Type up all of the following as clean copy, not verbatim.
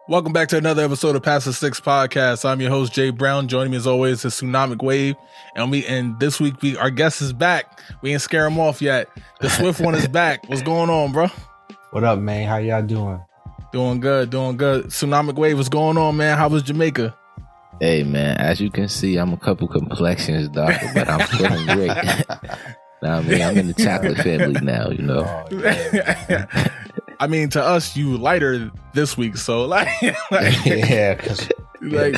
Welcome back to another episode of Past the Six Podcast. I'm your host, Jay Brown. Joining me as always is Tsunamic Wave. And this week, our guest is back. We ain't scare him off yet. DaSwiftOne is back. What's going on, bro? What up, man? How y'all doing? Doing good. Tsunamic Wave, what's going on, man? How was Jamaica? Hey, man, as you can see, I'm a couple complexions darker, but I'm feeling great. Now, I mean, I'm in the chocolate family now, you know. Oh, I mean, to us, you lighter this week, so like yeah, because like,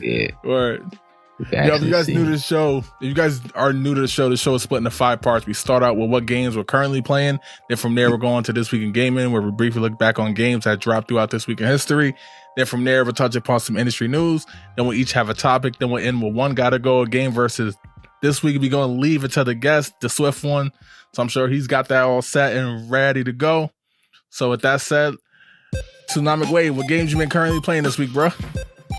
yeah. Or, yo, if you guys new to the show, if you guys are new to the show is split into 5 parts. We start out with what games we're currently playing. Then from there, we're going to This Week in Gaming, where we briefly look back on games that dropped throughout this week in history. Then from there, we'll touch upon some industry news. Then we'll each have a topic. Then we'll end with one gotta go, a game versus. This week, we're going to leave it to the guest, DaSwiftOne. So I'm sure he's got that all set and ready to go. So with that said, Tsunamic Wave, what games you been currently playing this week, bro?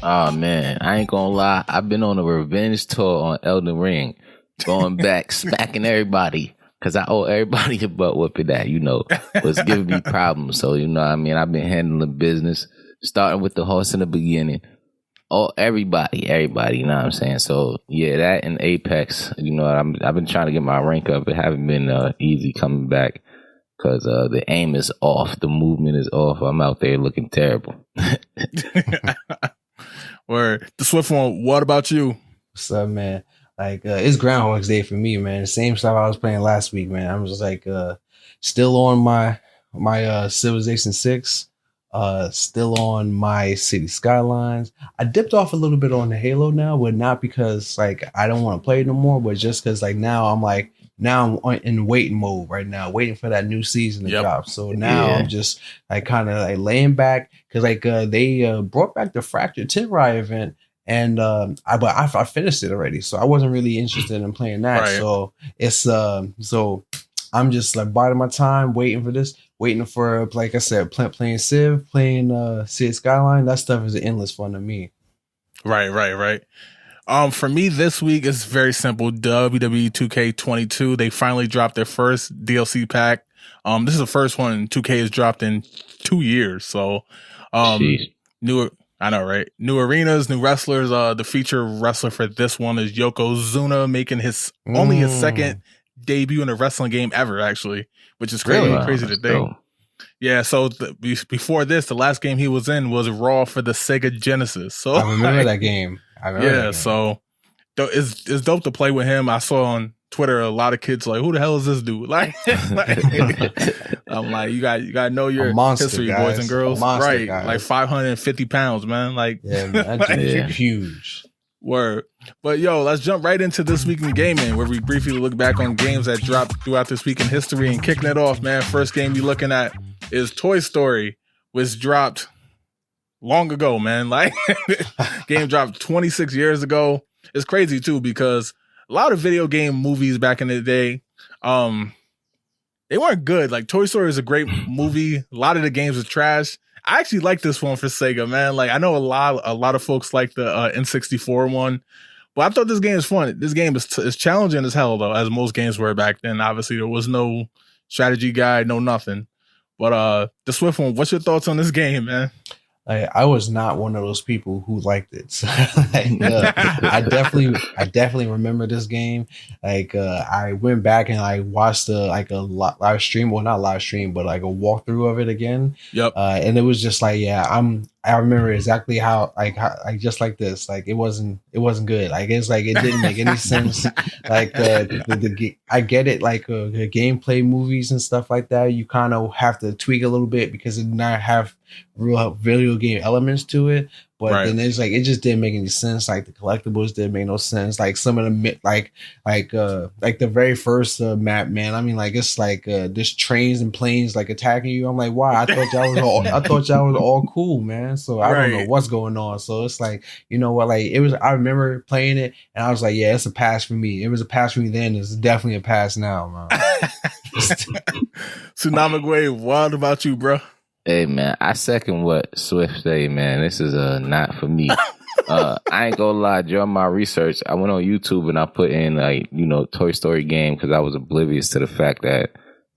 Oh, man, I ain't gonna lie. I've been on a revenge tour on Elden Ring. Going back, smacking everybody. Because I owe everybody a butt whooping that, you know, was giving me problems. So, you know what I mean? I've been handling business, starting with the horse in the beginning. Oh, everybody, you know what I'm saying? So, yeah, that and Apex, you know, I've been trying to get my rank up. It haven't been easy coming back because the aim is off. The movement is off. I'm out there looking terrible. Word. DaSwiftOne, what about you? What's up, man? Like, it's Groundhog's Day for me, man. The same stuff I was playing last week, man. I'm just like, still on my Civilization 6. Still on my City Skylines. I dipped off a little bit on the Halo now, but not because like I don't want to play it no more, but just because like now I'm in waiting mode right now, waiting for that new season to drop. So now I'm just like kind of like laying back because like they brought back the Fractured Tenrai event. And I finished it already, so I wasn't really interested in playing that. Right. So it's so I'm just like biding my time, waiting for this. Waiting for, like I said, playing Civ, playing City Skyline. That stuff is endless fun to me. Right. For me this week is very simple. WWE 2K22. They finally dropped their first DLC pack. This is the first one 2K has dropped in 2 years. So, new arenas, new wrestlers. The feature wrestler for this one is Yokozuna, making only his second debut in a wrestling game ever, actually, which is crazy, really? Crazy to think. Yeah, so before this, the last game he was in was Raw for the Sega Genesis. So I remember that game. So it's dope to play with him. I saw on Twitter a lot of kids like, who the hell is this dude? Like I'm like, you got to know your history, guys. Boys and girls. Right, guys. Like 550 pounds, man. Like, yeah, man, that dude is huge. Word. But yo, let's jump right into This Week in Gaming, where we briefly look back on games that dropped throughout this week in history. And kicking it off, man, first game you're looking at is Toy Story, which dropped long ago, man. Like, game dropped 26 years ago. It's crazy too, because a lot of video game movies back in the day, they weren't good. Like, Toy Story is a great movie. A lot of the games are trash. I actually like this one for Sega, man. Like, I know a lot of folks like the N64 one, but I thought this game is fun. This game is challenging as hell, though, as most games were back then. Obviously, there was no strategy guide, no nothing. But DaSwiftOne, what's your thoughts on this game, man? I was not one of those people who liked it. So, I definitely remember this game. Like, I went back and I watched a live stream. Well, not live stream, but like a walkthrough of it again. Yep. And it was just like, I remember exactly how just like this. Like, it wasn't good. Like, it's like it didn't make any sense. Like, I get it. Like, the gameplay movies and stuff like that, you kind of have to tweak a little bit because it did not have real video game elements to it. But then it's like it just didn't make any sense. Like, the collectibles didn't make no sense. Like, some of the like the very first map, man. I mean, like, it's like this trains and planes like attacking you. I'm like, wow, I thought y'all was all cool, man. So I don't know what's going on. So it's like, you know what? Like, it was. I remember playing it, and I was like, yeah, it's a pass for me. It was a pass for me then. It's definitely a pass now, man. Tsunamic Wave, what about you, bro? Hey, man, I second what Swift say, man. This is not for me. I ain't gonna lie, during my research, I went on YouTube and I put in, like, you know, Toy Story game because I was oblivious to the fact that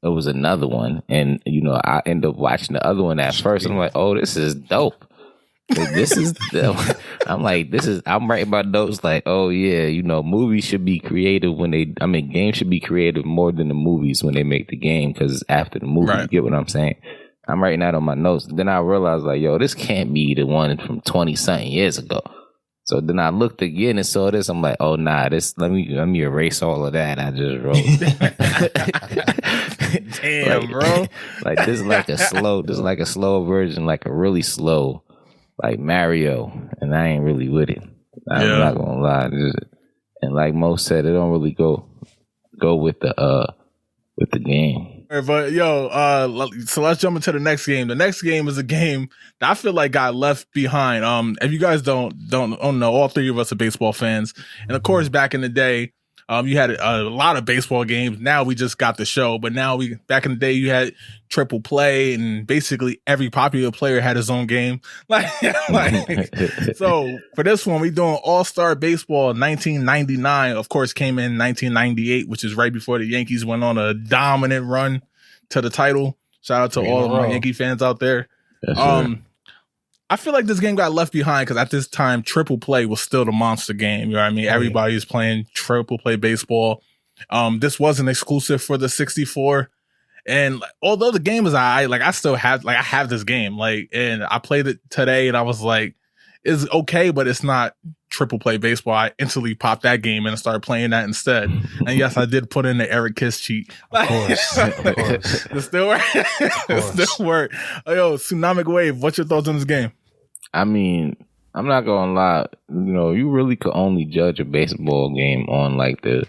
it was another one, and you know, I ended up watching the other one at first. And I'm like, oh, this is dope. This is I'm like, I'm writing my notes like, oh yeah, you know, movies should be creative games should be creative more than the movies when they make the game, because it's after the movie. Right. You get what I'm saying? I'm writing that on my notes. Then I realized like, yo, this can't be the one from 20 something years ago. So then I looked again and saw this. I'm like, oh nah, let me erase all of that I just wrote. Damn, like, bro. Like this is like a slow version, like a really slow, like Mario, and I ain't really with it. I'm not gonna lie. And like Mo said, it don't really go with the game. But so let's jump into the next game. The next game is a game that I feel like got left behind. If you guys don't know, all three of us are baseball fans, and of course, back in the day, you had a lot of baseball games. Now we just got the show, but back in the day, you had triple play, and basically every popular player had his own game. So for this one, we doing All-Star Baseball 1999. Of course, came in 1998, which is right before the Yankees went on a dominant run to the title. Shout out to all of my Yankee fans out there. I feel like this game got left behind because at this time, triple play was still the monster game. You know what I mean? Everybody was playing triple play baseball. This wasn't exclusive for the 64. And although the game is I have this game, and I played it today and I was like, it's okay, but it's not triple play baseball. I instantly popped that game and started playing that instead. And yes, I did put in the Eric Kiss cheat. Of course. It still work. It still work. Yo, Tsunamic Wave, what's your thoughts on this game? I mean, I'm not gonna lie. You know, you really could only judge a baseball game on like the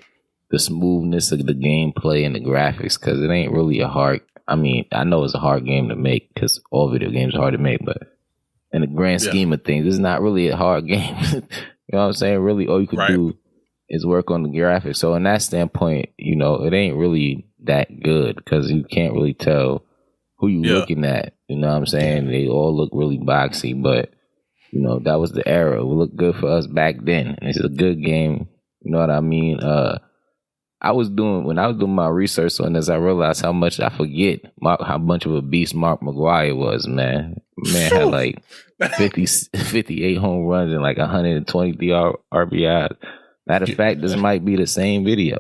smoothness of the gameplay and the graphics, because it ain't really a hard. I mean, I know it's a hard game to make because all video games are hard to make, but in the grand scheme of things, it's not really a hard game. You know what I'm saying? Really, all you could do is work on the graphics. So in that standpoint, you know, it ain't really that good because you can't really tell who you looking at. You know what I'm saying? They all look really boxy, but you know, that was the era. It looked good for us back then. And it's a good game. You know what I mean? When I was doing my research on this, I realized how much I forget how much of a beast Mark McGwire was, man. Man had like 58 home runs and like 123 RBIs. Matter of fact, this might be the same video.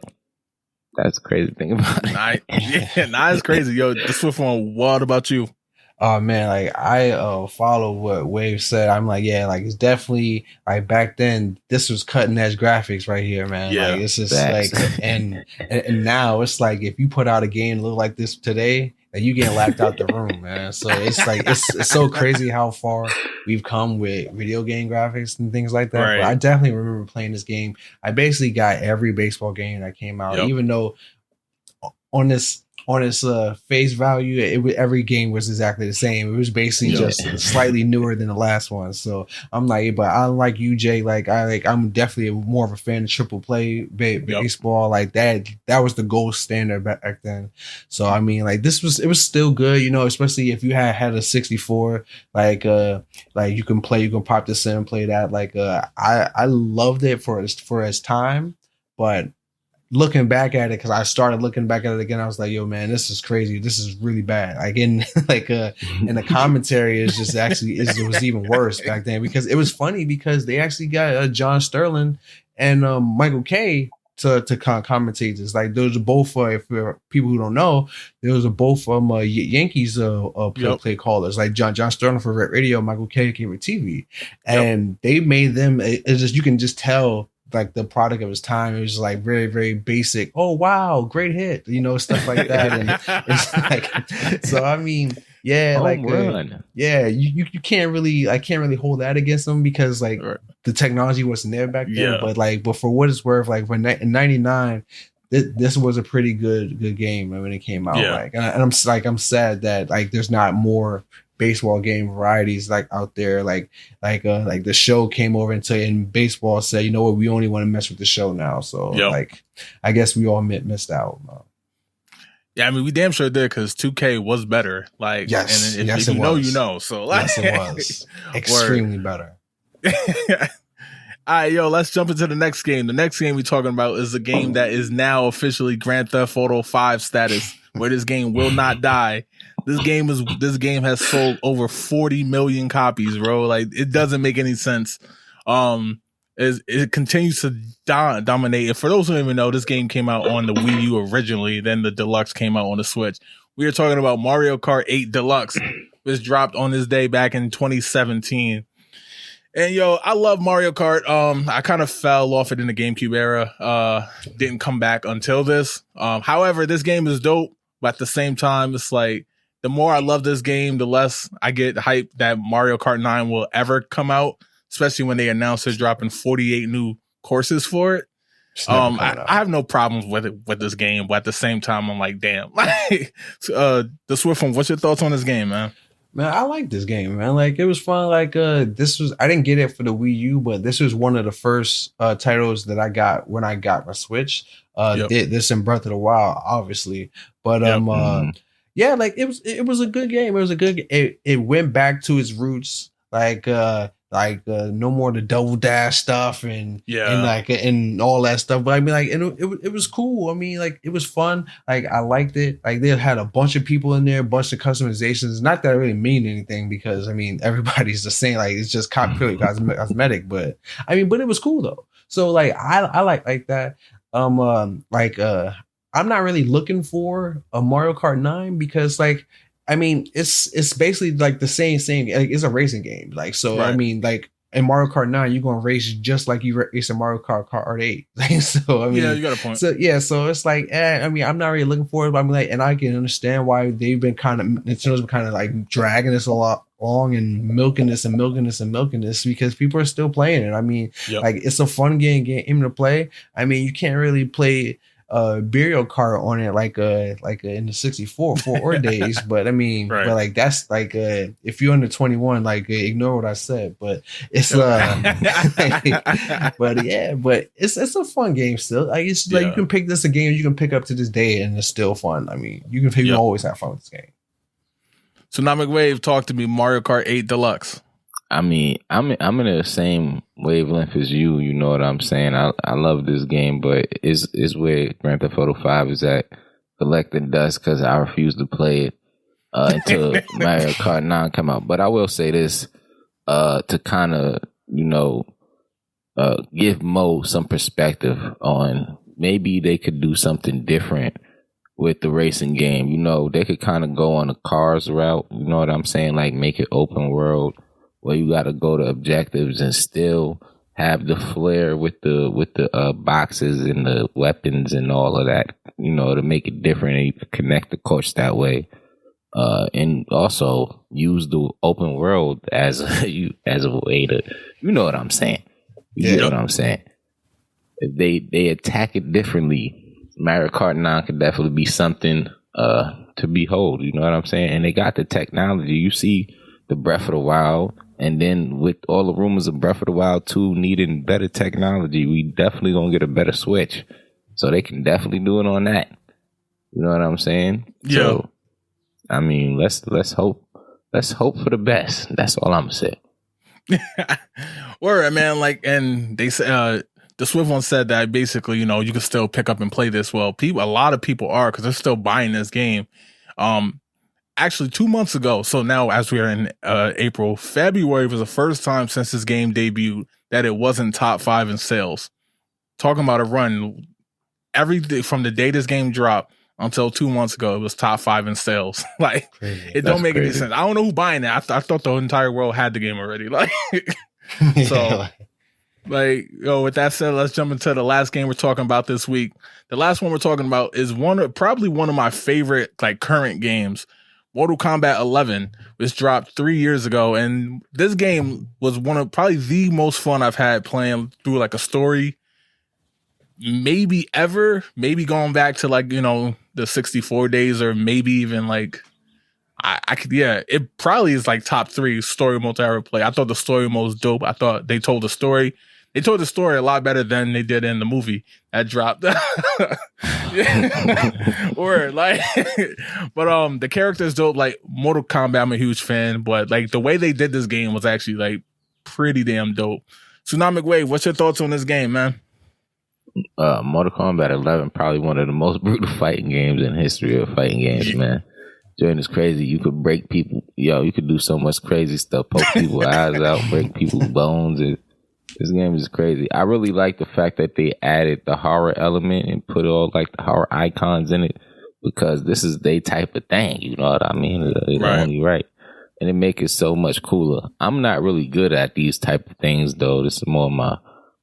That's the crazy thing about it. It's crazy. Yo, DaSwiftOne, what about you? Oh man, like I follow what Wave said. I'm like, yeah, like it's definitely like back then this was cutting edge graphics right here, man. Yeah, like it's just like and now it's like if you put out a game look like this today, like you get laughed out the room, man. So it's like it's so crazy how far we've come with video game graphics and things like that. Right. But I definitely remember playing this game. I basically got every baseball game that came out, even though on this face value, every game was exactly the same. It was basically just slightly newer than the last one. So I'm like, but I like you, Jay. I'm definitely more of a fan of triple play baseball. Like that was the gold standard back then. So I mean, like it was still good, you know, especially if you had a 64. Like you can pop this in and play that. I loved it for its time, but looking back at it, because I started looking back at it again, I was like, yo, man, this is crazy. This is really bad. Like in the commentary is just it was even worse back then, because it was funny because they actually got John Sterling and Michael Kay to commentate this. Like those are both for people who don't know, those are both Yankees play callers. Like John Sterling for radio, Michael Kay came with TV, and they made them. It's just, you can just tell, like the product of his time. It was like very, very basic. Oh wow, great hit, you know, stuff like that. And it's like, so I mean, yeah, you can't really, I can't really hold that against them because like the technology wasn't there back then. But for what it's worth, like when in '99, this was a pretty good game when it came out. Like, and I'm sad that like there's not more baseball game varieties like out there, like the show came over and baseball said, you know what, we only want to mess with the show now. So like I guess we all missed out. Yeah, I mean, we damn sure did, because 2K was better. Like, yes, and if you know, you know. So like, yes, it was extremely better. All right, yo, let's jump into the next game. The next game we're talking about is a game that is now officially Grand Theft Auto 5 status where this game will not die. This game has sold over 40 million copies, bro. Like, it doesn't make any sense. It continues to dominate. And for those who don't even know, this game came out on the Wii U originally. Then the Deluxe came out on the Switch. We are talking about Mario Kart 8 Deluxe, which dropped on this day back in 2017. And yo, I love Mario Kart. I kind of fell off it in the GameCube era. Didn't come back until this. However, this game is dope. But at the same time, it's like, the more I love this game, the less I get hyped that Mario Kart 9 will ever come out. Especially when they announced they're dropping 48 new courses for it. I have no problems with this game, but at the same time, I'm like, damn. DaSwiftOne, what's your thoughts on this game, man? Man, I like this game, man. Like, it was fun. Like, I didn't get it for the Wii U, but this was one of the first titles that I got when I got my Switch. This and Breath of the Wild, obviously. But yeah, like it was a good game. It went back to its roots. No more the double dash stuff and all that stuff. But I mean, like, it was cool. I mean, like, it was fun. Like, I liked it. Like, they had a bunch of people in there, a bunch of customizations. Not that I really mean anything because I mean everybody's the same. Like, it's just purely cosmetic. But I mean, but it was cool though. So like, I like that. I'm not really looking for a Mario Kart 9 because like, I mean, it's basically like the same. Like, it's a racing game. Like, so right. I mean, like in Mario Kart 9, you're gonna race just like you race in Mario Kart 8. So I mean, yeah, you got a point. So yeah, so it's like, I mean, I'm not really looking for it, but I'm like, and I can understand why they've been Nintendo's been kind of like dragging this a lot long and milking this because people are still playing it. I mean, like, it's a fun game to play. I mean, you can't really play Burial Kart on it like in the 64 for days, but I mean, but like, that's like if you're under 21, like, ignore what I said, but it's but yeah, but it's a fun game still. Like, it's like, you can pick this a game you can pick up to this day and it's still fun. I mean, you can always have fun with this game. Tsunamic Wave, talk to me. Mario Kart 8 Deluxe. I mean, I'm in the same wavelength as you. You know what I'm saying? I love this game, but is where Grand Theft Auto 5 is at collecting dust because I refuse to play it until Mario Kart 9 come out. But I will say this to kind of, give Mo some perspective on maybe they could do something different with the racing game. They could kind of go on a cars route. You know what I'm saying? Like, make it open world, where you got to go to objectives and still have the flair with the boxes and the weapons and all of that, to make it different, and you can connect the course that way. And also use the open world as a way to, you know what I'm saying? You know what I'm saying? If they attack it differently, Mario Kart 9 could definitely be something to behold. You know what I'm saying? And they got the technology. You see the Breath of the Wild. And then with all the rumors of Breath of the Wild 2 needing better technology, we definitely gonna get a better Switch. So they can definitely do it on that. You know what I'm saying? Yeah. So, I mean, let's hope for the best. That's all I'm gonna say. Word, man. Like, and they say DaSwiftOne said that basically, you can still pick up and play this. Well, a lot of people are, because they're still buying this game. Actually, 2 months ago, so now as we are in April, February was the first time since this game debuted that it wasn't top 5 in sales. Talking about a run, every day from the day this game dropped until 2 months ago, it was top 5 in sales. Like, crazy. It don't make any sense. I don't know who's buying it. I thought the entire world had the game already. Like, so, like, with that said, let's jump into the last game we're talking about this week. The last one we're talking about is probably one of my favorite, like, current games. Mortal Kombat 11 was dropped 3 years ago, and this game was one of probably the most fun I've had playing through like a story, maybe ever. Maybe going back to like the 64 days, or maybe even like I could. Yeah, it probably is like top 3 story mode I ever play. I thought the story mode was dope. I thought they told the story. They told the story a lot better than they did in the movie that dropped. Or like, but the characters dope. Like Mortal Kombat, I'm a huge fan, but like the way they did this game was actually like pretty damn dope. Tsunamic Wave, what's your thoughts on this game, man? Mortal Kombat 11, probably one of the most brutal fighting games in history of fighting games, man. Jordan is crazy. You could break people. You could do so much crazy stuff. Poke people's eyes out, break people's bones. This game is crazy. I really like the fact that they added the horror element and put all like the horror icons in it, because this is their type of thing. You know what I mean? It's only right. And it make it so much cooler. I'm not really good at these type of things though. This is more my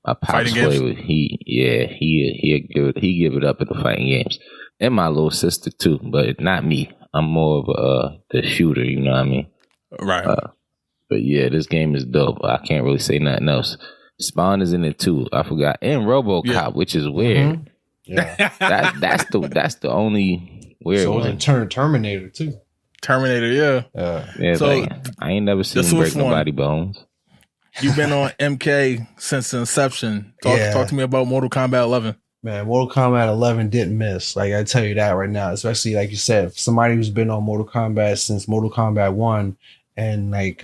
pop's flavor. He give it up at the fighting games. And my little sister too, but not me. I'm more of the shooter, you know what I mean? Right. But yeah, this game is dope. I can't really say nothing else. Spawn is in it too. I forgot. And RoboCop, which is weird. Mm-hmm. Yeah. that's the only weird one. So it Terminator too. Terminator, yeah. Yeah, so like, I ain't never seen him break nobody bones. You've been on MK since the inception. Talk to me about Mortal Kombat 11. Man, Mortal Kombat 11 didn't miss. Like, I tell you that right now. Especially, like you said, somebody who's been on Mortal Kombat since Mortal Kombat 1. And, like,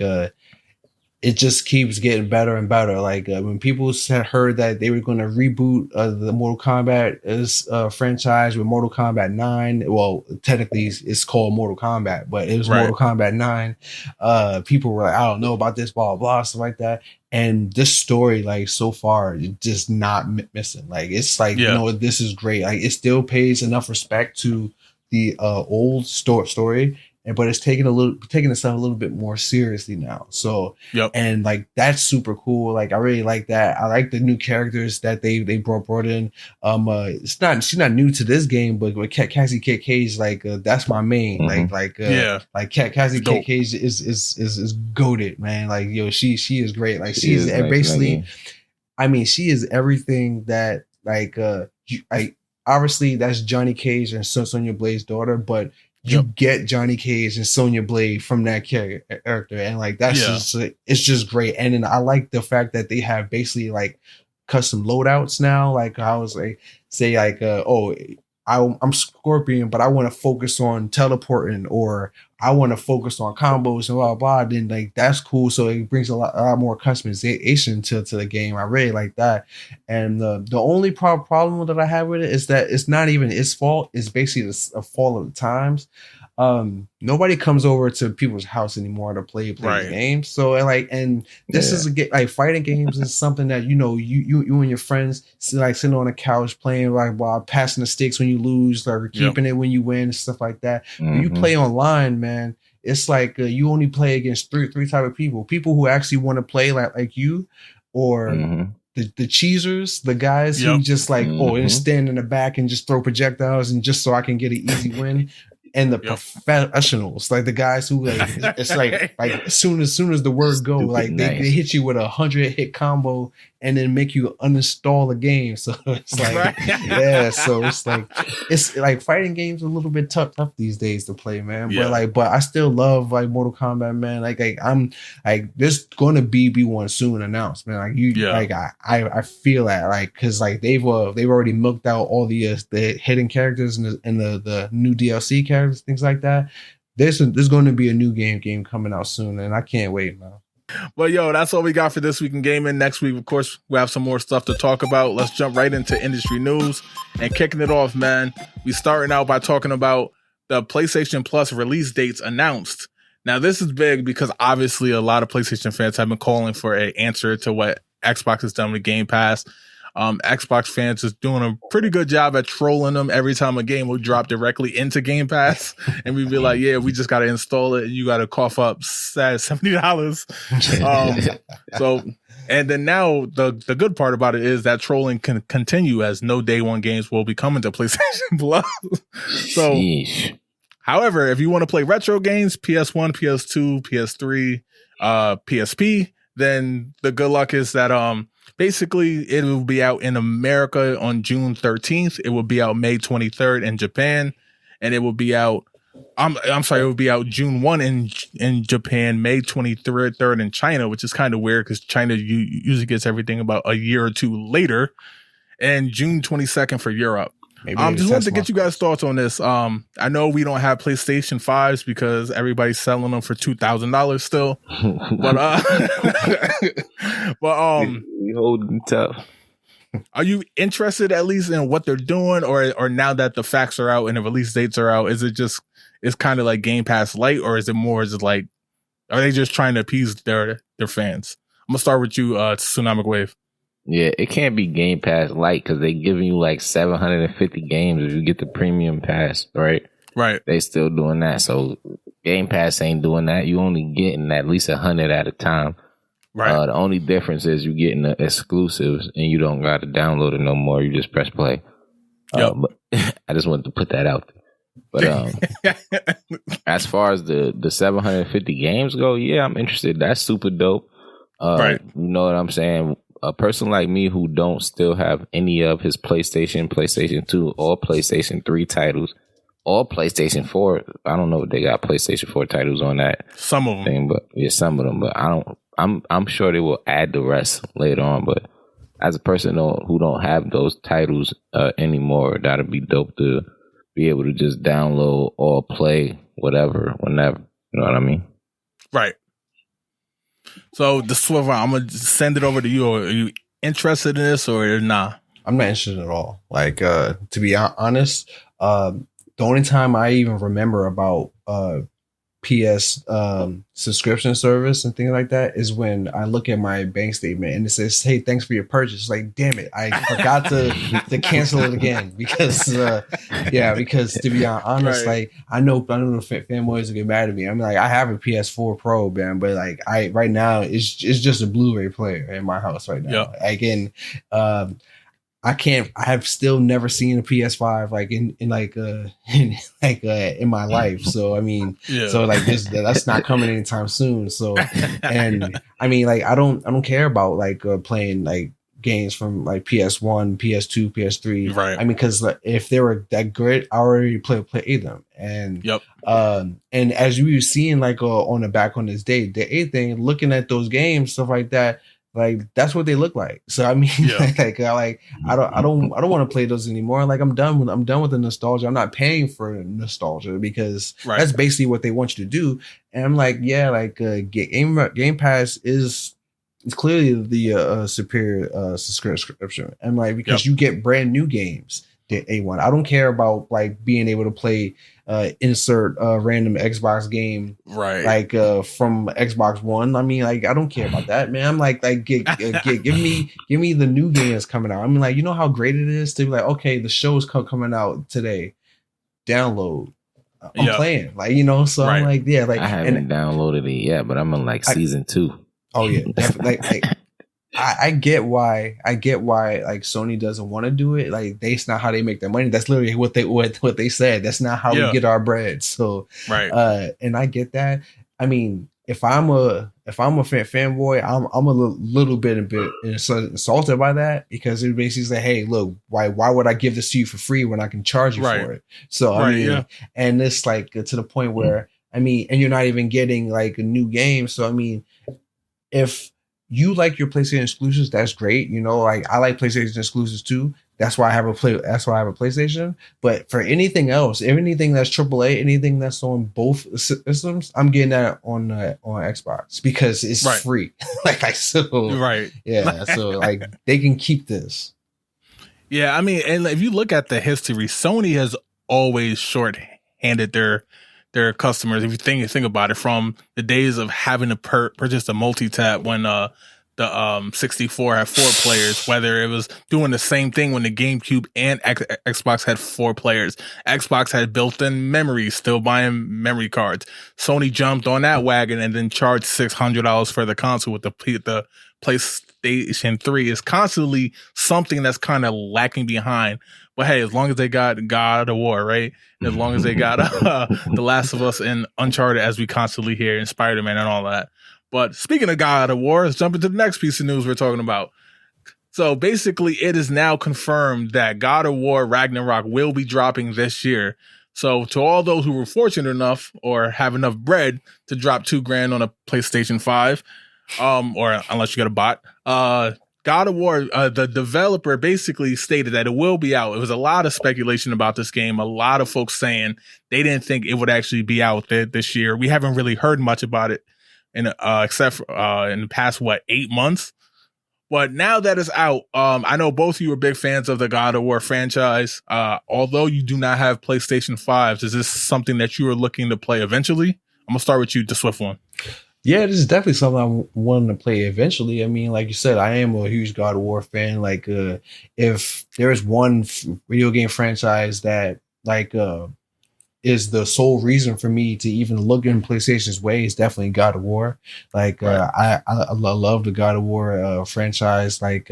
it just keeps getting better and better. Like, when people heard that they were going to reboot the Mortal Kombat franchise with Mortal Kombat 9, well, technically it's called Mortal Kombat, but it was Mortal Kombat 9. People were like, I don't know about this, blah, blah, blah, stuff like that. And this story, like, so far, just not missing. Like, it's like, this is great. Like, it still pays enough respect to the old story, but it's taking itself a little bit more seriously now. So, and like, that's super cool. Like, I really like that. I like the new characters that they brought in. She's not new to this game, but with Cassie Kid Cage, like, that's my main. Mm-hmm. Like Cassie Kid Cage is goated, man. Like, she is great. Like, she is basically, I mean, she is everything that obviously that's Johnny Cage and Sonya Blade's daughter, but you get Johnny Cage and Sonya Blade from that character, and like that's just it's just great. And then I like the fact that they have basically like custom loadouts now. Like I was like, say like, I'm Scorpion, but I want to focus on teleporting, or I want to focus on combos and blah, blah, blah. Then like that's cool. So it brings a lot more customization to the game. I really like that. And the only problem that I have with it is that it's not even its fault. It's basically a fault of the times. Nobody comes over to people's house anymore to play games. So this is fighting games is something that you and your friends sitting on a couch playing while passing the sticks when you lose, or keeping it when you win and stuff like that. Mm-hmm. When you play online, man, it's like you only play against three type of people who actually want to play like you, or the cheesers, the guys who just and stand in the back and just throw projectiles and just so I can get an easy win. And the professionals, like the guys who it's like as soon as the word go, like they hit you with 100 hit combo and then make you uninstall the game. So it's like so it's like fighting games are a little bit tough these days to play, man. But I still love like Mortal Kombat, man. Like I'm like there's gonna be one soon announced, man. Like I feel that, like, because like they've already milked out all the hidden characters and the new DLC characters, things like that. There's going to be a new game coming out soon, and I can't wait, man. Well, that's all we got for this week in gaming. Next week, of course, we'll have some more stuff to talk about. Let's jump right into industry news and kicking it off, man. We starting out by talking about the PlayStation Plus release dates announced. Now, this is big because obviously a lot of PlayStation fans have been calling for an answer to what Xbox has done with Game Pass. Xbox fans is doing a pretty good job at trolling them every time a game will drop directly into Game Pass, and we'd be like, we just got to install it and you got to cough up $70. So, and then now the good part about it is that trolling can continue, as no day one games will be coming to PlayStation Plus. So, however, if you want to play retro games, PS1, PS2, PS3, PSP, then the good luck is that basically, it will be out in America on June 13th. It will be out May 23rd in Japan, and it will be out. I'm sorry, it will be out June 1 in Japan, May 23rd in China, which is kind of weird because China usually gets everything about a year or two later, and June 22nd for Europe. Just wanted to get you guys' thoughts on this. I know we don't have PlayStation 5s because everybody's selling them for $2,000 still, but we holding tough. Are you interested at least in what they're doing, or now that the facts are out and the release dates are out, is it just it's kind of like Game Pass Lite, or is it more just like are they just trying to appease their fans? I'm gonna start with you, Tsunamic Wave. Yeah, it can't be Game Pass Lite because they giving you like 750 games if you get the premium pass, right? Right. They still doing that. So Game Pass ain't doing that. You only getting at least 100 at a time. Right. The only difference is you getting the exclusives and you don't got to download it no more. You just press play. Yep. But I just wanted to put that out there. But as far as the 750 games go, yeah, I'm interested. That's super dope. Right. You know what I'm saying? A person like me who don't still have any of his PlayStation 2, or PlayStation 3 titles, or PlayStation 4. I don't know if they got PlayStation 4 titles on that. Some of them. Thing, but yeah, some of them. But I'm sure they will add the rest later on. But as a person who don't have those titles anymore, that'd be dope to be able to just download or play whatever, whenever. You know what I mean? Right. So DaSwiftOne, I'm gonna send it over to you. Are you interested in this or nah? I'm not interested at all. Like, to be honest, the only time I even remember about PS subscription service and things like that is when I look at my bank statement and it says, "Hey, thanks for your purchase." Like, damn it, I forgot to cancel it again because because to be honest, right. like I know the fanboys will get mad at me. I'm like, I have a PS4 Pro, man, but like right now it's just a Blu-ray player in my house right now. Yep. Again, I have still never seen a PS5 like in my life. So I mean, so like that's not coming anytime soon. So and I mean, like I don't care about like playing like games from like PS1, PS2, PS3. Right. I mean, because like, if they were that good, I already play them. And yep. And as you were seeing like on the back on this day, the 8th thing, looking at those games, stuff like that. Like that's what they look like. So I mean, I don't want to play those anymore. Like I'm done with the nostalgia. I'm not paying for nostalgia because that's basically what they want you to do. And I'm like, yeah, like Game Pass is clearly the superior subscription. And like because you get brand new games. The A1. I don't care about like being able to play insert random Xbox game like from Xbox One. I mean, like I don't care about that, man. I'm like give me the new games coming out. I mean, like you know how great it is to be like, okay, the show's coming out today. Download. I'm playing, like you know. So I'm like, yeah, like I haven't downloaded it yet, but I'm in like season 2. Oh yeah, definitely. like I get why like Sony doesn't want to do it. Like that's not how they make their money. That's literally what they said. That's not how we get our bread. So and I get that. I mean, if I'm a fanboy, I'm a little bit insulted by that because it basically say, hey, look, why would I give this to you for free when I can charge you for it? So I mean, and it's like to the point where I mean, and you're not even getting like a new game. So I mean, if you like your PlayStation exclusives, that's great. You know, like I like PlayStation exclusives too. That's why I have a PlayStation. But for anything else, anything that's AAA, anything that's on both systems, I'm getting that on Xbox because it's free. So like they can keep this. Yeah, I mean, and if you look at the history, Sony has always short-handed their customers. If you think about it, from the days of having to purchase a multi-tap when the 64 had 4 players, whether it was doing the same thing when the GameCube and Xbox had 4 players. Xbox had built-in memory, still buying memory cards. Sony jumped on that wagon and then charged $600 for the console with the PlayStation 3. Is constantly something that's kind of lacking behind. But hey, as long as they got God of War, right? And as long as they got The Last of Us and Uncharted, as we constantly hear, and Spider-Man and all that. But speaking of God of War, let's jump into the next piece of news we're talking about. So basically, it is now confirmed that God of War Ragnarok will be dropping this year. So to all those who were fortunate enough or have enough bread to drop $2,000 on a PlayStation 5, or unless you got a bot, God of War, the developer basically stated that it will be out. It was a lot of speculation about this game. A lot of folks saying they didn't think it would actually be out this year. We haven't really heard much about it except for in the past, 8 months? But now that it's out, I know both of you are big fans of the God of War franchise. Although you do not have PlayStation 5s, is this something that you are looking to play eventually? I'm gonna start with you, DaSwiftOne. Yeah, this is definitely something I'm wanting to play eventually. I mean, like you said, I am a huge God of War fan. Like, if there is one video game franchise that is the sole reason for me to even look in PlayStation's way, is definitely God of War. Like, right. I love the God of War franchise. Like,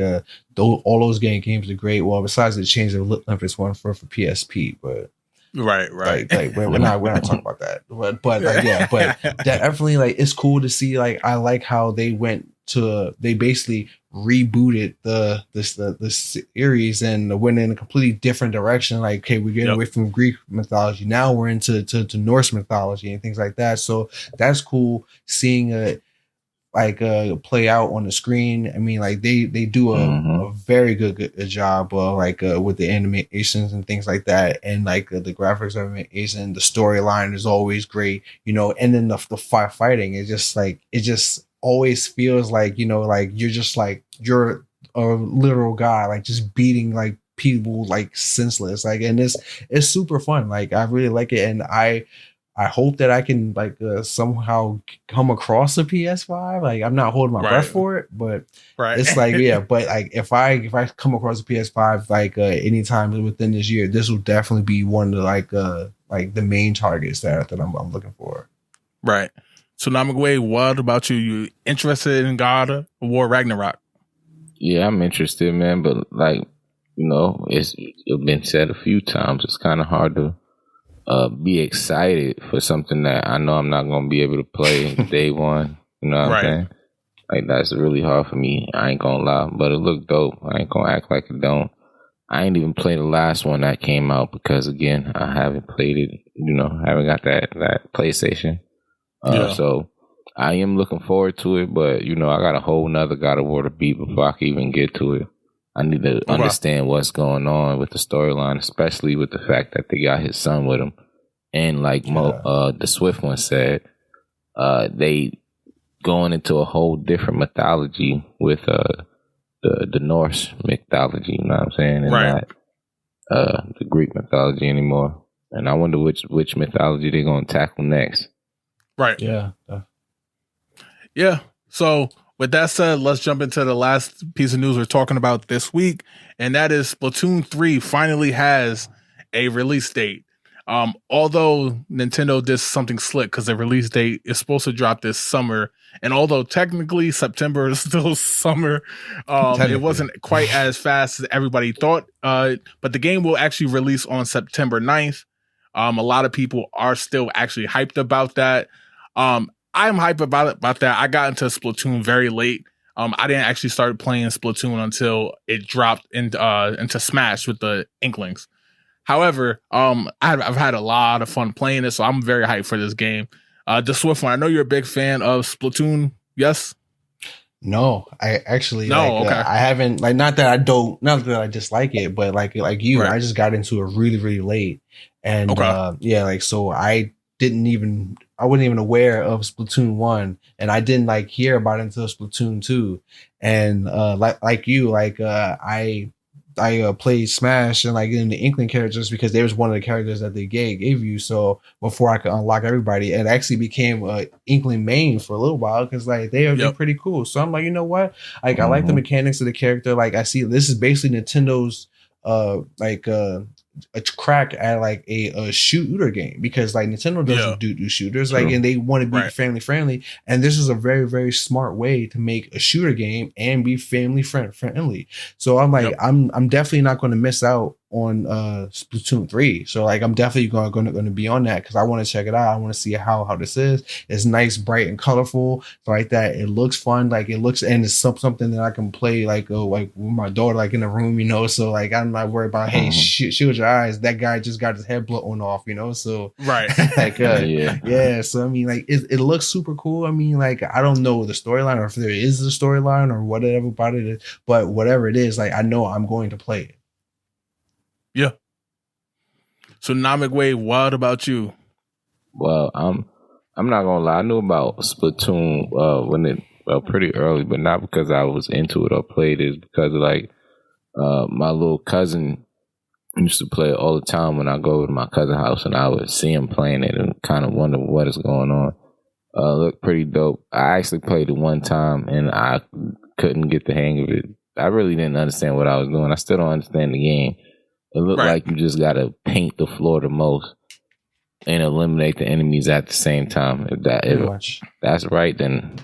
all those games are great. Well, besides the change of Olympus one for PSP, but. Right. Like we're not talking about that, but like, yeah, but that definitely, like, it's cool to see. Like, I like how they basically rebooted the series and went in a completely different direction. Like, okay, we're getting away from Greek mythology, now we're into to Norse mythology and things like that. So that's cool seeing play out on the screen. I mean, like, they do a very good job with the animations and things like that, and like the graphics of animation, the storyline is always great, and then the fighting is just like, it just always feels like, like you're a literal guy, like just beating like people like senseless, like, and it's super fun. Like, I really like it, and I hope that I can somehow come across a PS5. Like, I'm not holding my breath for it, but it's like, yeah. But like, if I come across a PS5 anytime within this year, this will definitely be one of the main targets that I'm looking for. Right. Tsunamic Way, what about you? You interested in God of War Ragnarok? Yeah, I'm interested, man. But like, it's been said a few times. It's kind of hard to be excited for something that I know I'm not going to be able to play day one. You know what I'm saying? Like, that's really hard for me. I ain't going to lie. But it looked dope. I ain't going to act like it don't. I ain't even played the last one that came out because, again, I haven't played it. Haven't got that PlayStation. So I am looking forward to it. But, I got a whole nother God of War to beat before I can even get to it. I need to understand what's going on with the storyline, especially with the fact that they got his son with him. And like DaSwiftOne said, they going into a whole different mythology with the Norse mythology, you know what I'm saying? And not the Greek mythology anymore. And I wonder which mythology they're going to tackle next. Right. Yeah. Yeah. So, with that said, let's jump into the last piece of news we're talking about this week, and that is Splatoon 3 finally has a release date. Although Nintendo did something slick because the release date is supposed to drop this summer, and although technically September is still summer, it wasn't quite as fast as everybody thought. But the game will actually release on September 9th. A lot of people are still actually hyped about that. I'm hyped about that. I got into Splatoon very late. I didn't actually start playing Splatoon until it dropped into Smash with the Inklings. However, I've had a lot of fun playing it, so I'm very hyped for this game. DaSwiftOne, I know you're a big fan of Splatoon. Yes? No, I actually okay. I haven't, not that I dislike it, but like you, I just got into it really, really late, and so I wasn't even aware of Splatoon 1, and I didn't hear about it until Splatoon 2. And like you, I played Smash and in the Inkling characters because they was one of the characters that they gave you. So before I could unlock everybody, it actually became a Inkling main for a little while because they're pretty cool. So I'm like, you know what? I like the mechanics of the character. I see this is basically Nintendo's a crack at a shooter game, because Nintendo doesn't do shooters, and they want to be family friendly, and this is a very, very smart way to make a shooter game and be family friendly. So I'm I'm definitely not going to miss out on Splatoon 3. So I'm definitely going to be on that because I want to check it out. I want to see how this is. It's nice, bright, and colorful. So that, it looks fun. It looks, and it's something that I can play with my daughter in the room, So I'm not worried about hey, shield your eyes. That guy just got his head blown off, So yeah. So I mean, it looks super cool. I mean, I don't know the storyline or if there is a storyline or whatever about it, but whatever it is, I know I'm going to play it. Yeah. So Tsunamic Way, what about you? Well, I'm not gonna lie. I knew about Splatoon when pretty early, but not because I was into it or played it. It's because of, like, my little cousin used to play it all the time when I go over to my cousin's house, and I would see him playing it and kind of wonder what is going on. Looked pretty dope. I actually played it one time, and I couldn't get the hang of it. I really didn't understand what I was doing. I still don't understand the game. It looked like you just got to paint the floor the most and eliminate the enemies at the same time. If that's right, then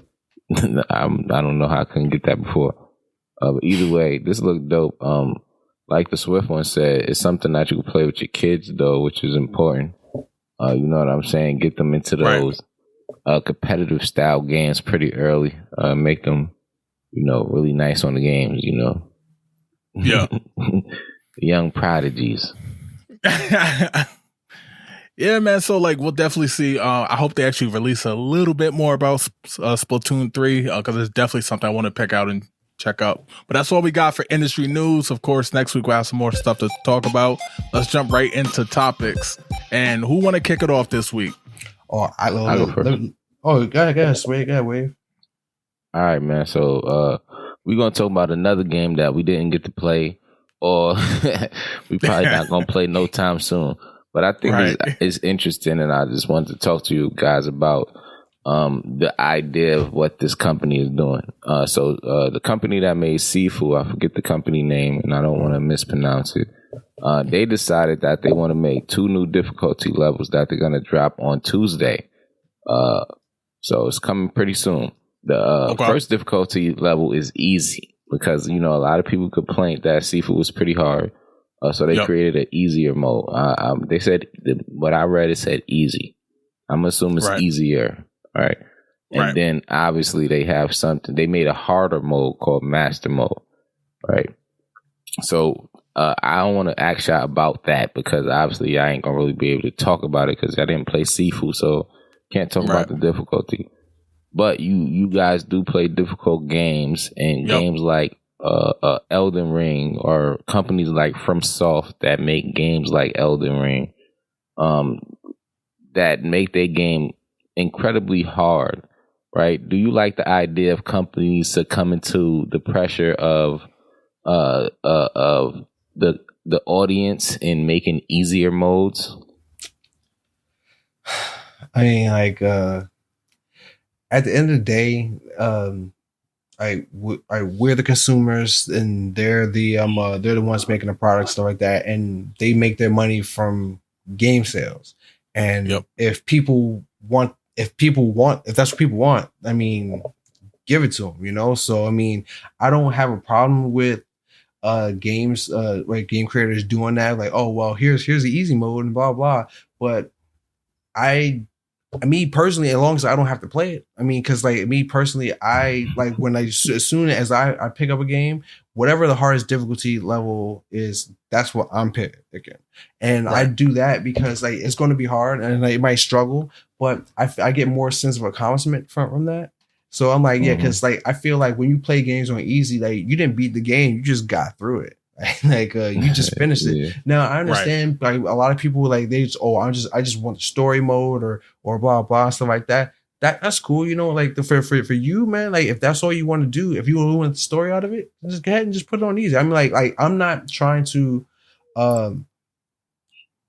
I don't know how I couldn't get that before. But either way, this looked dope. Like the DaSwiftOne said, it's something that you can play with your kids, though, which is important. You know what I'm saying? Get them into those competitive style games pretty early. Make them, really nice on the games, Yeah. Young prodigies. Yeah, man. So, like, we'll definitely see. I hope they actually release a little bit more about Splatoon 3, because it's definitely something I want to pick out and check out. But that's all we got for industry news. Of course, next week we'll have some more stuff to talk about. Let's jump right into topics. And who want to kick it off this week? Oh, I'll go first. Go ahead, Sway. Go ahead, Wave. All right, man. So we're going to talk about another game that we didn't get to play, or we probably not going to play no time soon. But I think it's interesting, and I just wanted to talk to you guys about the idea of what this company is doing. So the company that made Sifu, I forget the company name, and I don't want to mispronounce it. They decided that they want to make 2 new difficulty levels that they're going to drop on Tuesday. So it's coming pretty soon. The first difficulty level is easy because, a lot of people complained that Sifu was pretty hard. So they created an easier mode. They said, what I read, it said easy. I'm assuming it's easier. All right. And then obviously they have something. They made a harder mode called master mode. Right. So I don't want to ask y'all about that because obviously I ain't going to really be able to talk about it because I didn't play Sifu. So can't talk about the difficulty. But you guys do play difficult games and games like Elden Ring or companies like FromSoft that make games like Elden Ring that make their game incredibly hard, right? Do you like the idea of companies succumbing to the pressure of the audience in making easier modes? I mean, like at the end of the day, we're the consumers, and they're the ones making the products, stuff like that, and they make their money from game sales. And if that's what people want, I mean, give it to them, So I mean, I don't have a problem with games, like game creators doing that, like, oh well, here's the easy mode and blah blah. But me personally, as long as I don't have to play it, I mean, because like me personally, I like when as soon as I pick up a game, whatever the hardest difficulty level is, that's what I'm picking, and I do that because like it's going to be hard and like, it might struggle, but I get more sense of accomplishment from that. So I'm like, because like I feel like when you play games on easy, like you didn't beat the game, you just got through it. Like you just finished it. Now I understand like a lot of people like they just I just want the story mode or blah blah stuff like that. That's cool, like for you, man. Like if that's all you want to do, if you want the story out of it, just go ahead and just put it on easy. I mean, like I'm not trying to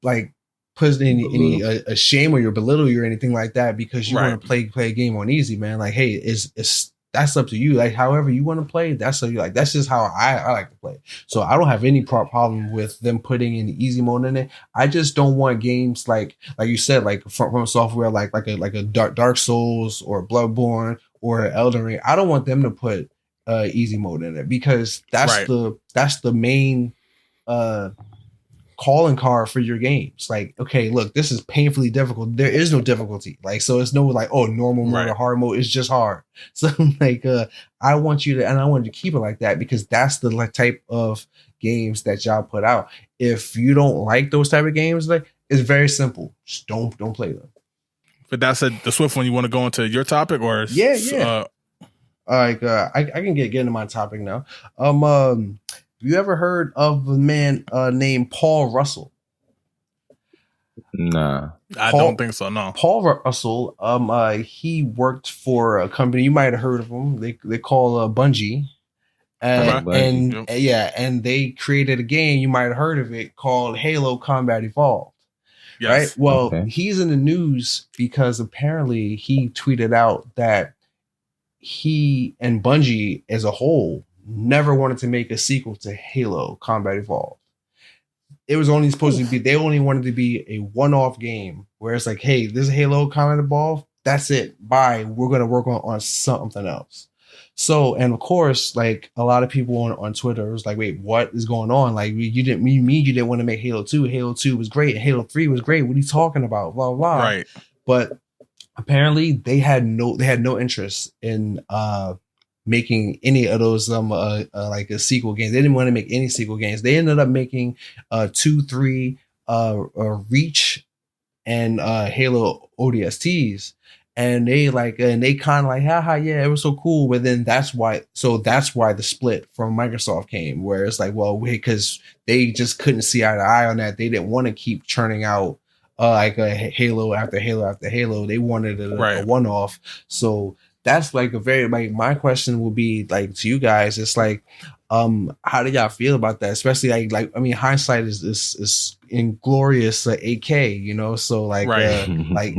like put any a shame or your belittle you or anything like that because you want to play a game on easy, man. Like hey, it's that's up to you. Like however you want to play, that's up to you. Like that's just how I like to play. So I don't have any problem with them putting in the easy mode in it. I just don't want games like you said, like from software like a Dark Souls or Bloodborne or Elden Ring. I don't want them to put easy mode in it because that's the main calling card for your games. Like, okay, look, this is painfully difficult. There is no difficulty. Like, so it's no like, oh, normal mode or hard mode. It's just hard. So like, I want you to, and I want you to keep it like that because that's the like type of games that y'all put out. If you don't like those type of games, like it's very simple. Just don't play them. But that's the DaSwiftOne. You want to go into your topic or I can get into my topic now. You ever heard of a man named Paul Russell? Nah. I don't think so. No. Paul Russell, he worked for a company you might have heard of them. They call Bungie, and they created a game you might have heard of it called Halo Combat Evolved. Yes. Right. Well, he's in the news because apparently he tweeted out that he and Bungie as a whole never wanted to make a sequel to Halo Combat Evolved. It was only supposed to be, they only wanted to be a one-off game where it's like, hey, this is Halo Combat Evolved. That's it. Bye. We're going to work on something else. So, and of course, like a lot of people on Twitter was like, wait, what is going on? Like you didn't want to make Halo 2. Halo 2 was great. Halo 3 was great. What are you talking about? Blah, blah. Right. But apparently they had no interest in making any of those like a sequel games. They didn't want to make any sequel games. They ended up making 2, 3 Reach and Halo ODSTs. And they kind of like, haha, yeah, it was so cool. But then that's why the split from Microsoft came, where it's like, well, because they just couldn't see eye to eye on that. They didn't want to keep churning out like a Halo after Halo after Halo. They wanted a one-off. So that's like a very, like, my question will be like to you guys. It's like, how do y'all feel about that? Especially like I mean, hindsight is inglorious 8K, you know. So like,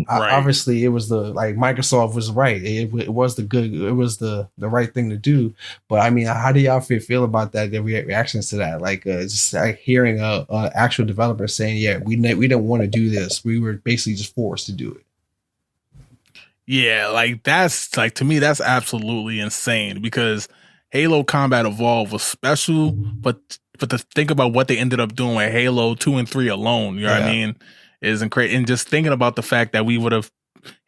obviously it was Microsoft was right. It was the right thing to do. But I mean, how do y'all feel about that? The reactions to that, like just like hearing a actual developer saying, yeah, we didn't want to do this. We were basically just forced to do it. Yeah, like that's like, to me, that's absolutely insane because Halo Combat Evolved was special, but to think about what they ended up doing with Halo 2 and 3 alone, you know what I mean, is incredible. And just thinking about the fact that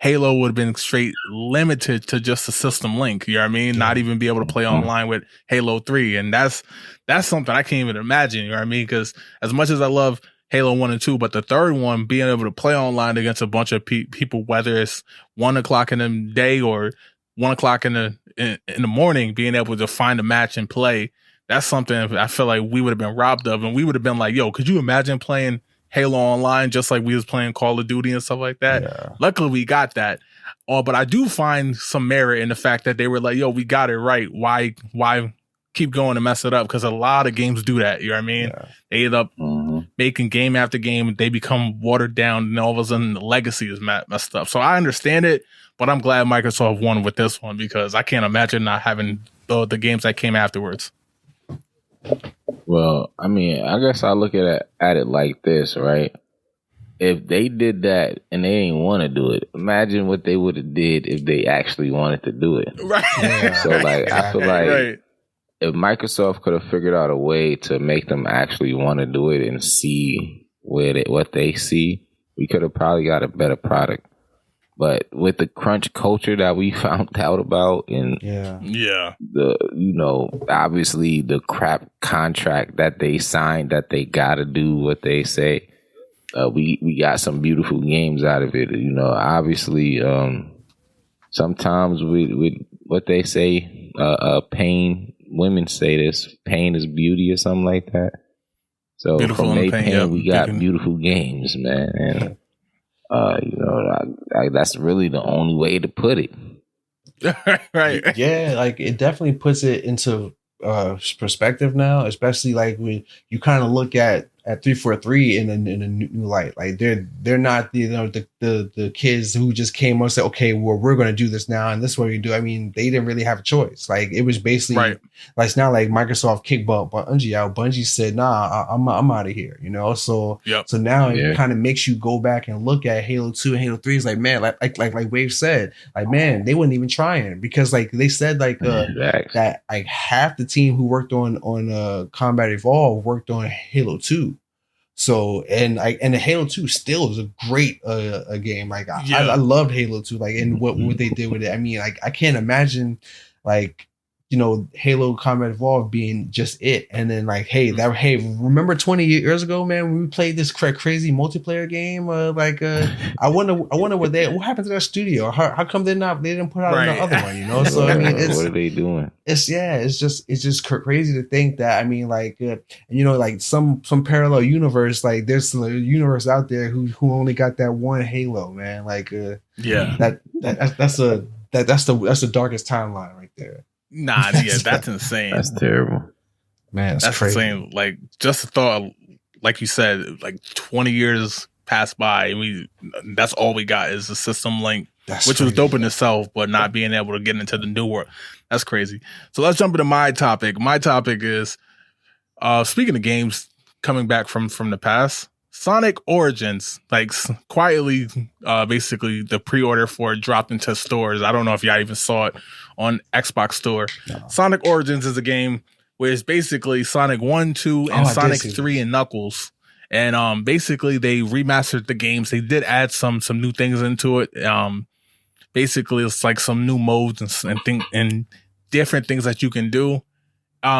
Halo would have been straight limited to just a system link, you know what I mean? Yeah. Not even be able to play online with Halo 3. And that's something I can't even imagine, you know what I mean? Because as much as I love Halo 1 and 2, but the third one, being able to play online against a bunch of people, whether it's 1 o'clock in the day or 1 o'clock in the morning, being able to find a match and play, that's something I feel like we would have been robbed of. And we would have been like, yo, could you imagine playing Halo online just like we was playing Call of Duty and stuff like that? Yeah. Luckily, we got that. But I do find some merit in the fact that they were like, yo, we got it right. Why keep going and mess it up? Because a lot of games do that, you know what I mean? Yeah. They end up making game after game, they become watered down, and all of a sudden the legacy is messed up. So I understand it, but I'm glad Microsoft won with this one because I can't imagine not having the games that came afterwards. Well, I mean, I guess I look at it like this, right? If they did that and they didn't want to do it, imagine what they would have did if they actually wanted to do it. Right. Yeah. So, like, I feel like if Microsoft could have figured out a way to make them actually want to do it and see what they see, we could have probably got a better product. But with the crunch culture that we found out about, and obviously the crap contract that they signed, that they gotta do what they say, we got some beautiful games out of it. You know, obviously, sometimes with what they say, pain. Women say this: pain is beauty, or something like that. So beautiful from their pain, we got beautiful games, man. And, that's really the only way to put it. Right. Yeah, like it definitely puts it into perspective now, especially like when you kind of look at 343 in a new light. Like they're not the kids who just came and said, okay, well, we're going to do this now and this is what we do. I mean, they didn't really have a choice. Like it was basically like it's not like Microsoft kicked Bungie out. Bungie said, nah, I'm out of here, you know. So so now it kind of makes you go back and look at Halo 2 and Halo 3. It's like, man, like Wave said, like, man, they weren't even trying, because like they said that like half the team who worked on Combat Evolved worked on Halo 2. So and the Halo 2 still is a great a game. Like I loved Halo 2. Like, and what they did with it. I mean, like I can't imagine like Halo Combat Evolved being just it, and then like, remember 20 years ago, man, when we played this crazy multiplayer game? I wonder what happened to that studio? How come they didn't put out another one? So I mean, what are they doing? It's just crazy to think that. I mean, like some parallel universe, like there's a universe out there who only got that one Halo, man. Like, that's the darkest timeline right there. Nah, yeah, that's insane. That's terrible, man. That's crazy. Insane. Like, just the thought, like you said, like 20 years passed by, and that's all we got is the system link, which was dope in itself, but not being able to get into the new world. That's crazy. So let's jump into my topic. My topic is, speaking of games coming back from the past, Sonic Origins, like quietly, basically the pre-order for it dropped into stores. I don't know if y'all even saw it on Xbox Store. No. Sonic Origins is a game where it's basically Sonic 1, 2, and Sonic 3 and Knuckles. And basically they remastered the games. They did add some new things into it. Basically it's like some new modes and different things that you can do.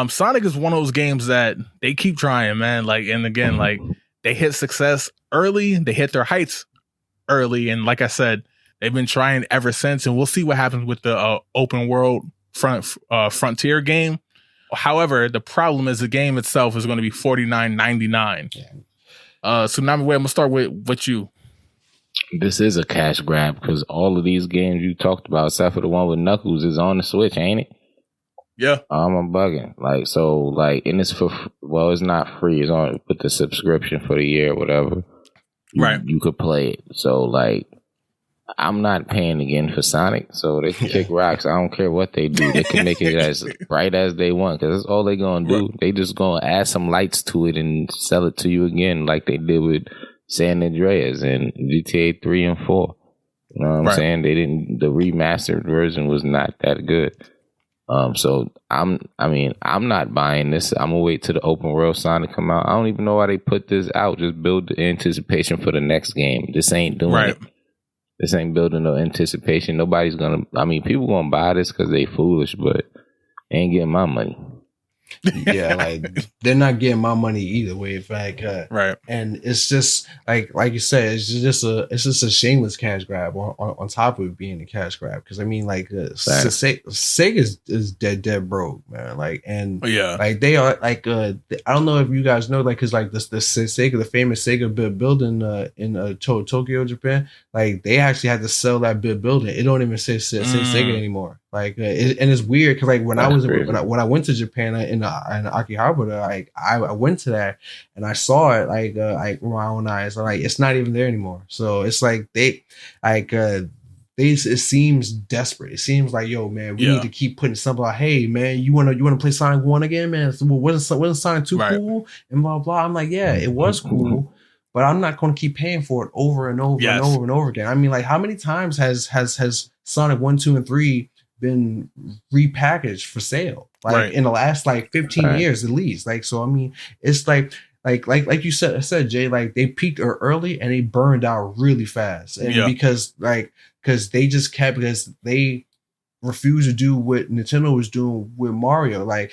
Sonic is one of those games that they keep trying, man. Like, and again, like, they hit success early. They hit their heights early. And like I said, they've been trying ever since. And we'll see what happens with the open world Frontier game. However, the problem is the game itself is going to be $49.99. Yeah. Tsunami, I'm going to start with you. This is a cash grab because all of these games you talked about, except for the one with Knuckles, is on the Switch, ain't it? Yeah. I'm bugging. Like, so, like, and it's it's not free. It's on with the subscription for the year or whatever. Right. You could play it. So, like, I'm not paying again for Sonic, so they can kick rocks. I don't care what they do. They can make it as bright as they want because that's all they're going to do. Right. They just going to add some lights to it and sell it to you again like they did with San Andreas and GTA 3 and 4. You know what I'm saying? The remastered version was not that good. So I'm not buying this. I'm gonna wait till the open world Sonic come out. I don't even know why they put this out. Just build the anticipation for the next game. This ain't doing it. This ain't building no anticipation. Nobody's gonna. I mean, people gonna buy this because they foolish, but they ain't getting my money. Yeah, like they're not getting my money either way. In fact, right. And it's just like you said, it's just a shameless cash grab on top of it being a cash grab. Because I mean, like Sega is dead broke, man. Like, and like they are like I don't know if you guys know, like, because like the Sega, the famous Sega building in Tokyo, Japan, like they actually had to sell that building. It don't even say Sega anymore. Like, and it's weird because like when I went to Japan in Akihabara, like I went to that and I saw it like with my own eyes. Like it's not even there anymore. So it's like it seems desperate. It seems like, yo, man, we need to keep putting something like, hey, man, you wanna play Sonic 1 again, man? So, well, wasn't Sonic 2 cool? And blah blah. I'm like, yeah, it was cool. But I'm not going to keep paying for it over and over and over and over again. I mean, like, how many times has Sonic 1, 2, and 3 been repackaged for sale? Like in the last like 15 years at least. Like, so I mean, it's like you said, Jay, like they peaked early and they burned out really fast. And because they refuse to do what Nintendo was doing with Mario. Like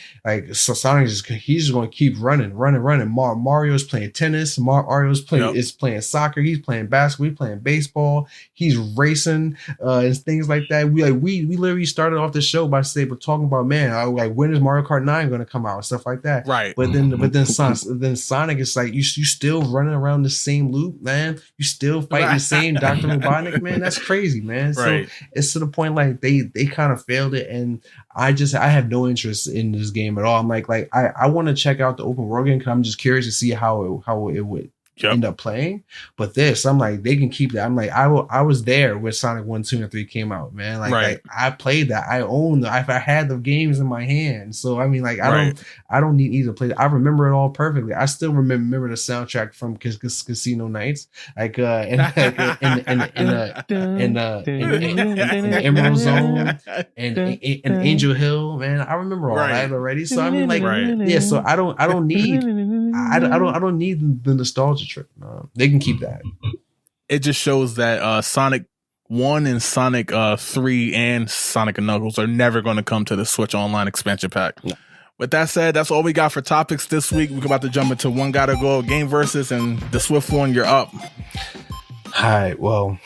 so Sonic he's just going to keep running. Mario's playing tennis. Mario's playing soccer. He's playing basketball. He's playing baseball. He's racing and things like that. We literally started off the show by talking about, man, like when is Mario Kart 9 going to come out and stuff like that. Right. But then Sonic is like you still running around the same loop, man. You still fighting the same Dr. Robotnik, man. That's crazy, man. So it's to the point like they kind of failed it, and I have no interest in this game at all. I'm like I want to check out the open world game because I'm just curious to see how it would end up playing. But this, I'm like, they can keep that. I'm like, I was there when Sonic 1, 2, and 3 came out, man. Like I played that. I owned I had the games in my hand. So I mean, like I don't need to play that. I remember it all perfectly. I still remember the soundtrack from Casino Nights, like in the Emerald Zone and Angel Hill, man. I remember all that already. So I mean, like, so I don't need the nostalgia trip. They can keep that. It just shows that Sonic 1 and Sonic 3 and Sonic and Knuckles are never going to come to the Switch Online expansion pack. No. With that said, that's all we got for topics this week. We're about to jump into One Gotta Go Game Versus, and DaSwiftOne, you're up. All right, well,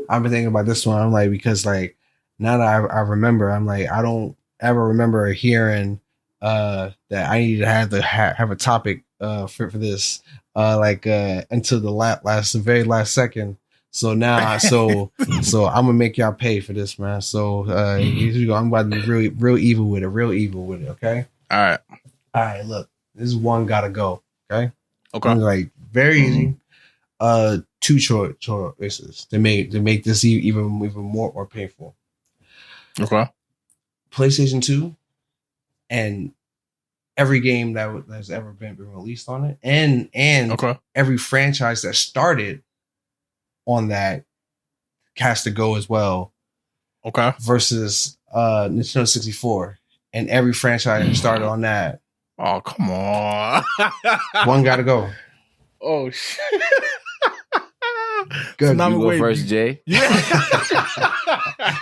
I've been thinking about this one. I'm like, because like now that I remember, I'm like, I don't ever remember hearing that I need to have a topic for this until the very last second. So now, so I'm gonna make y'all pay for this, man. So here you go. I'm about to be real evil with it. Okay. All right. Look, this is One Gotta Go. Okay. And like very easy. 2 choices to make this even more painful. Okay. PlayStation 2 and every game that's ever been released on it, and every franchise that started on that has to go as well. Okay. Versus Nintendo 64 and every franchise that started on that. Oh, come on. One gotta go. Oh shit. Good. So you go first, Jay. Yeah.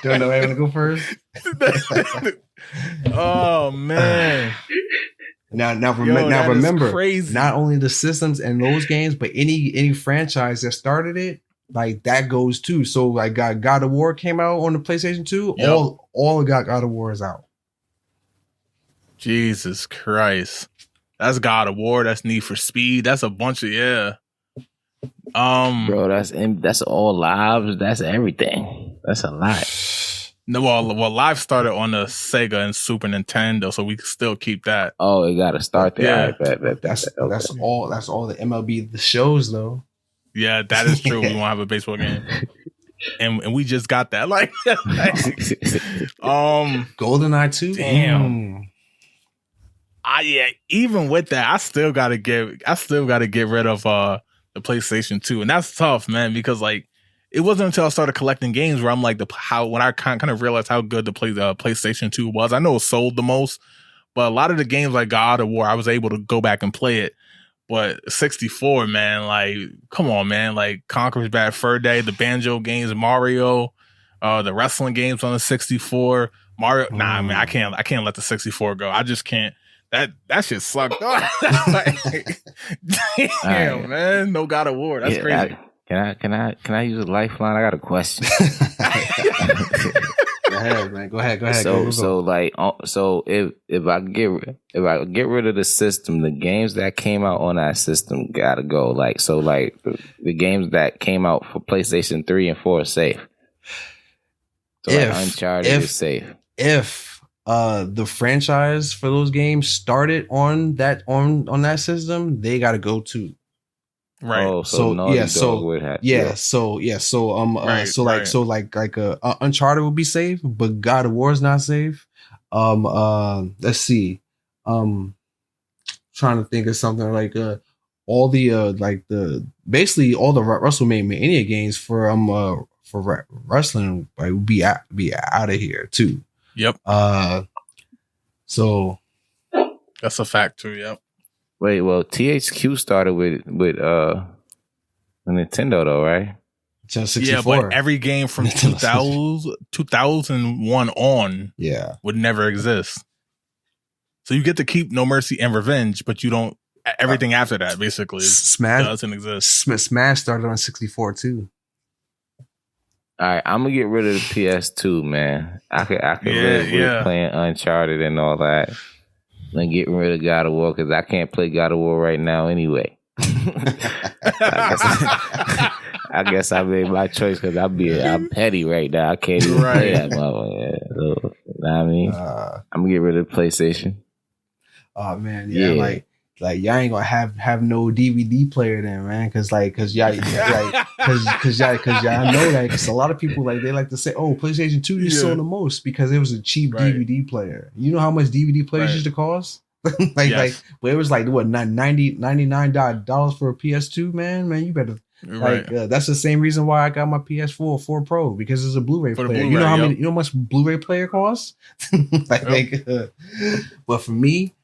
Don't know I want to go first. Oh man. Now remember, crazy. Not only the systems and those games, but any franchise that started it, like that goes too. So like God of War came out on the PlayStation 2. Yep. All of God of War is out. Jesus Christ. That's God of War, that's Need for Speed, that's a bunch of bro, that's all lives, that's everything. That's a lot. No, well, Live started on the Sega and Super Nintendo, so we can still keep that. Oh, you got to start there. Yeah, that's all the MLB the shows though. Yeah, that is true. We won't have a baseball game, and we just got that. Like GoldenEye 2. Damn. Yeah. Even with that, I still got to get rid of the PlayStation 2, and that's tough, man, because like it wasn't until I started collecting games where I'm like when I kind of realized how good the PlayStation 2 was. I know it sold the most, but a lot of the games like God of War, I was able to go back and play it. But 64, man, like, come on, man, like Conker's Bad Fur Day, the banjo games, Mario, the wrestling games on the 64, Mario. Nah, man, I can't let the 64 go. I just can't. That shit sucked. Like, damn, man, no God of War. That's crazy. Can I use a lifeline? I got a question. Go ahead, man. Go ahead. So if I get rid of the system, the games that came out on that system gotta go. The games that came out for PlayStation 3 and 4 are safe. So Uncharted is safe. If the franchise for those games started on that system, they gotta go too. Right. Oh, Uncharted will be safe, but God of War is not safe. Let's see. Trying to think of something like all the basically all the WrestleMania games for wrestling would be out of here too. Yep. So that's a fact too. Yep. Wait, well, THQ started with Nintendo though, right? Just 64. Yeah, but every game from 2001 on would never exist. So you get to keep No Mercy and Revenge, but you don't. Everything after that basically doesn't exist. Smash started on 64 too. All right, I'm gonna get rid of the PS2, man. I could live with playing Uncharted and all that. And getting rid of God of War because I can't play God of War right now anyway. I guess I made my choice because I'm petty right now. I can't even play that motherfucker. So, you know what I mean? I'm gonna get rid of the PlayStation. Oh man, like y'all ain't gonna have no DVD player then, man, because y'all know that because a lot of people they like to say, oh, PlayStation 2 you sold the most because it was a cheap DVD player. You know how much DVD players used to cost? Where it was like what $99 for a PS2, man, you better that's the same reason why I got my PS4 4 Pro because it's a Blu-ray player. Blu-ray, you know you know how much Blu-ray player costs? But for me,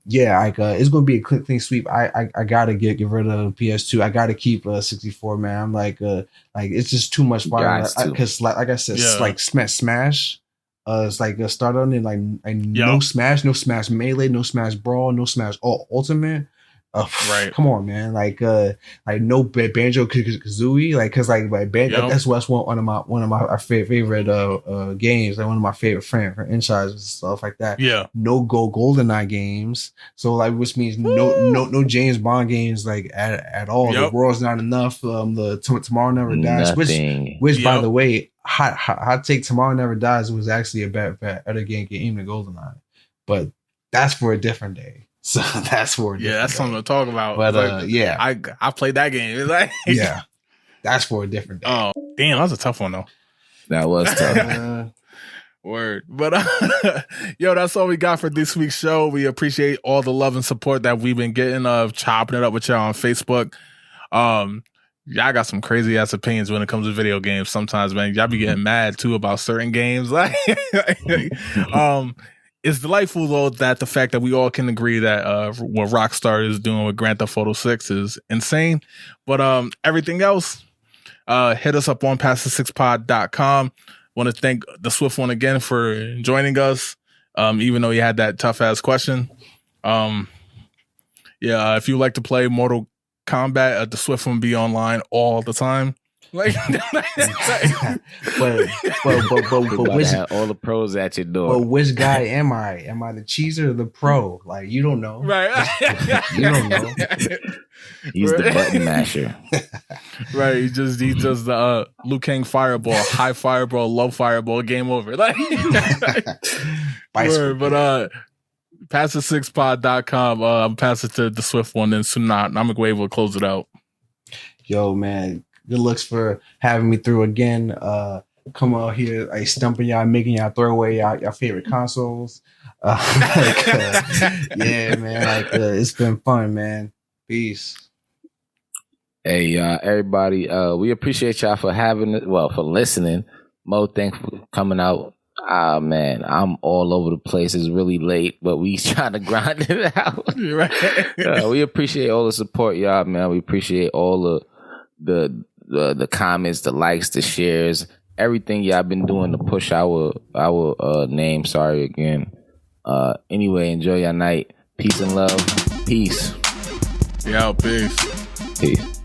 yeah, like it's gonna be a clean sweep. I gotta get rid of the PS2. I gotta keep 64, man. I'm like it's just too much fire. Because like I said, like Smash. It's like a start on it, like no Smash Melee, no Smash Brawl, no Smash Ultimate. Right. Come on, man. Like no Banjo Kazooie. Like, cause like that's one of my favorite games. Like one of my favorite franchises and stuff like that. Yeah. No GoldenEye games. So like, which means no James Bond games like at all. The world's not enough. The Tomorrow Never Dies. Which by the way, hot take, Tomorrow Never Dies was actually a better game than GoldenEye, but that's for a different day. So that's for that's something to talk about. But I played that game. It's like that's for a different day. Oh damn, that was a tough one though. That was tough. Word. But yo, that's all we got for this week's show. We appreciate all the love and support that we've been getting of chopping it up with y'all on Facebook. Y'all got some crazy ass opinions when it comes to video games. Sometimes, man, y'all be getting mad too about certain games. Like, it's delightful though that the fact that we all can agree that what Rockstar is doing with Grand Theft Auto 6 is insane. But everything else, hit us up on PastThe6pod.com. Want to thank DaSwiftOne again for joining us, even though he had that tough ass question. If you like to play Mortal Kombat, DaSwiftOne be online all the time. Like, but which, have all the pros at your door. But which guy am I? Am I the cheeser or the pro? Like, you don't know, right? You don't know. He's the button masher, right? He does the Liu Kang fireball, high fireball, low fireball, game over. Like, but PastThe6pod.com. I'm passing to DaSwiftOne and Tsunamic Wave will close it out. Yo, man. Good looks for having me through again. Come out here, like stumping y'all, making y'all throw away y'all favorite consoles. Yeah, man. Like it's been fun, man. Peace. Hey, everybody. We appreciate y'all for for listening. Mo, thanks for coming out. Man, I'm all over the place. It's really late, but we trying to grind it out. Right. We appreciate all the support, y'all, man. We appreciate all the comments, the likes, the shares, everything y'all been doing to push our name. Sorry again. Anyway, enjoy your night. Peace and love. Peace. Yeah, peace. Peace.